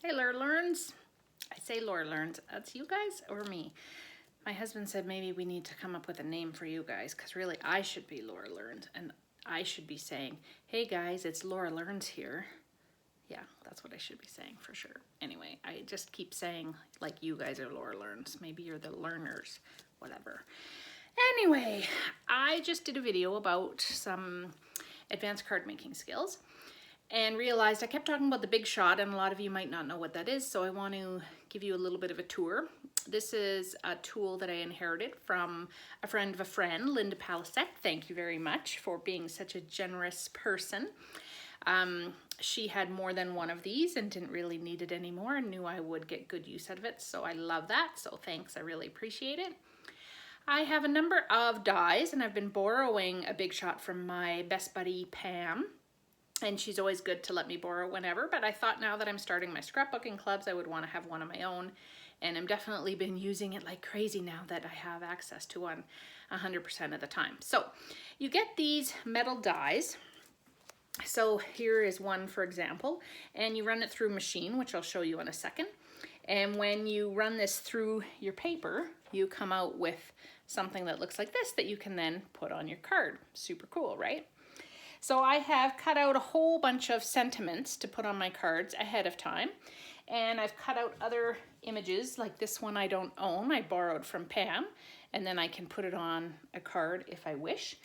Hey, Laura Learns. I say Laura Learns. That's you guys or me? My husband said maybe we need to come up with a name for you guys because really I should be Laura Learns and I should be saying, hey guys, it's Laura Learns here. Yeah, that's what I should be saying for sure. Anyway, I just keep saying like you guys are Laura Learns. Maybe you're the learners, whatever. Anyway, I just did a video about some advanced card making skills and realized I kept talking about the Big Shot, and a lot of you might not know what that is, so I want to give you a little bit of a tour. This is a tool that I inherited from a friend of a friend, Linda Palisette. Thank you very much for being such a generous person. She had more than one of these and didn't really need it anymore and knew I would get good use out of it, so I love that. So thanks, I really appreciate it. I have a number of dies, and I've been borrowing a Big Shot from my best buddy Pam, and she's always good to let me borrow whenever, but I thought now that I'm starting my scrapbooking clubs, I would want to have one of my own, and I'm definitely been using it like crazy now that I have access to one 100% of the time. So you get these metal dies. So here is one, for example, and you run it through a machine, which I'll show you in a second. And when you run this through your paper, you come out with something that looks like this that you can then put on your card. Super cool, right? So I have cut out a whole bunch of sentiments to put on my cards ahead of time. And I've cut out other images, like this one I don't own, I borrowed from Pam, and then I can put it on a card if I wish.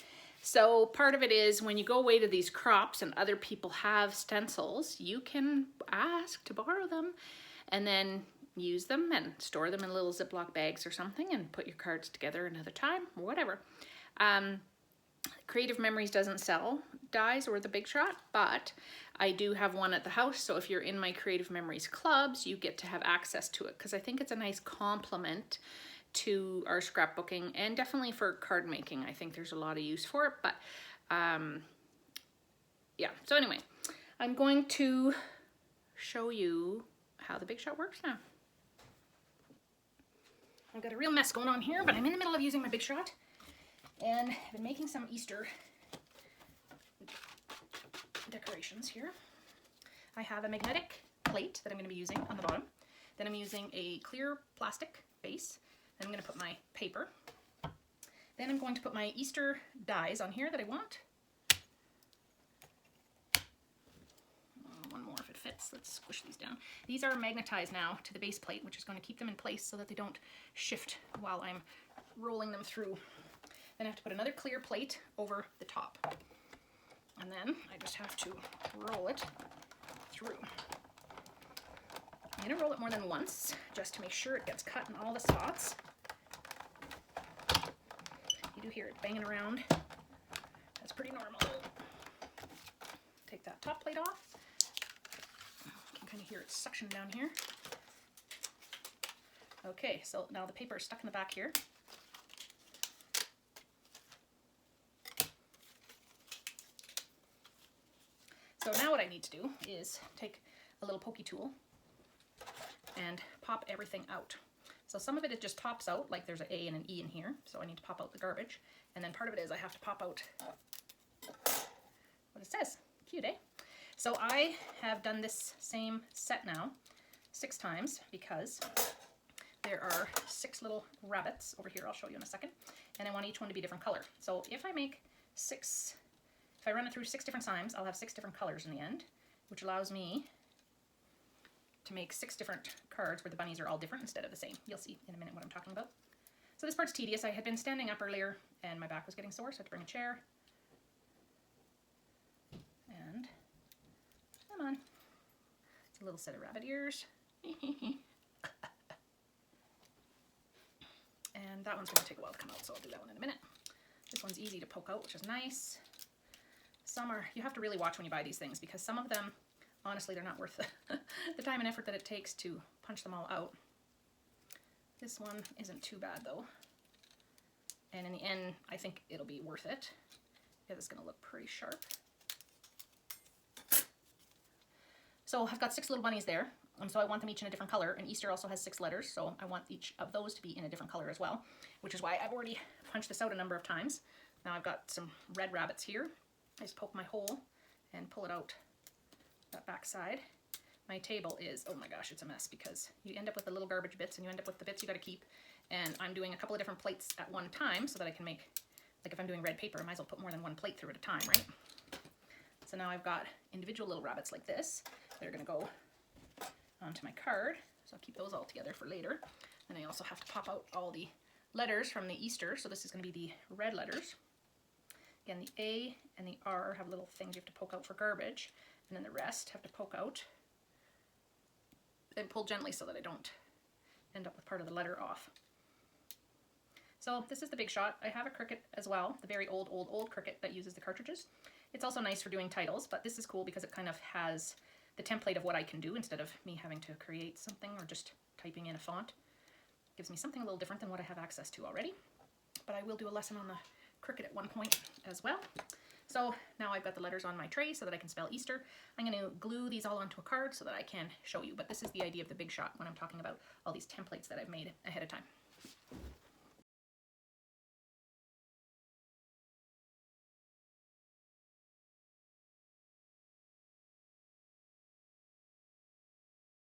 So part of it is when you go away to these crops and other people have stencils, you can ask to borrow them and then use them and store them in little Ziploc bags or something and put your cards together another time or whatever. Creative Memories doesn't sell dies or the Big Shot, but I do have one at the house, so if you're in my Creative Memories clubs, you get to have access to it because I think it's a nice complement to our scrapbooking and definitely for card making. I think there's a lot of use for it, but yeah. So anyway, I'm going to show you how the Big Shot works now. I've got a real mess going on here, but I'm in the middle of using my Big Shot. And I've been making some Easter decorations here. I have a magnetic plate that I'm going to be using on the bottom. Then I'm using a clear plastic base. Then I'm going to put my paper. Then I'm going to put my Easter dies on here that I want. One more if it fits. Let's squish these down. These are magnetized now to the base plate, which is going to keep them in place so that they don't shift while I'm rolling them through. Then I have to put another clear plate over the top. And then I just have to roll it through. I'm going to roll it more than once just to make sure it gets cut in all the spots. You do hear it banging around. That's pretty normal. Take that top plate off. You can kind of hear it suction down here. Okay, so now the paper is stuck in the back here. So now what I need to do is take a little pokey tool and pop everything out. So some of it just pops out, like there's an A and an E in here, so I need to pop out the garbage. And then part of it is I have to pop out what it says. Cute, eh? So I have done this same set now 6 times because there are 6 little rabbits over here. I'll show you in a second. And I want each one to be different color. So if I make 6, if I run it through 6 different times, I'll have 6 different colors in the end, which allows me to make 6 different cards where the bunnies are all different instead of the same. You'll see in a minute what I'm talking about. So this part's tedious. I had been standing up earlier and my back was getting sore, so I had to bring a chair. And come on. It's a little set of rabbit ears. And that one's going to take a while to come out, so I'll do that one in a minute. This one's easy to poke out, which is nice. Some are, you have to really watch when you buy these things because some of them, honestly, they're not worth the time and effort that it takes to punch them all out. This one isn't too bad though. And in the end, I think it'll be worth it because it's going to look pretty sharp. So I've got 6 little bunnies there. So I want them each in a different color, and Easter also has 6 letters, so I want each of those to be in a different color as well, which is why I've already punched this out a number of times. Now I've got some red rabbits here. I just poke my hole and pull it out that back side. my table is, oh my gosh, it's a mess because you end up with the little garbage bits and you end up with the bits you got to keep. And I'm doing a couple of different plates at one time so that I can make, like if I'm doing red paper, I might as well put more than one plate through at a time, right? So now I've got individual little rabbits like this. They're gonna go onto my card. So I'll keep those all together for later. And I also have to pop out all the letters from the Easter. So this is gonna be the red letters. Again, the A and the R have little things you have to poke out for garbage. And then the rest have to poke out and pull gently so that I don't end up with part of the letter off. So this is the Big Shot. I have a Cricut as well, the very old Cricut that uses the cartridges. It's also nice for doing titles, but this is cool because it kind of has the template of what I can do instead of me having to create something or just typing in a font. It gives me something a little different than what I have access to already. But I will do a lesson on the Cricut at one point as well. So now I've got the letters on my tray so that I can spell Easter. I'm going to glue these all onto a card so that I can show you. But this is the idea of the Big Shot when I'm talking about all these templates that I've made ahead of time.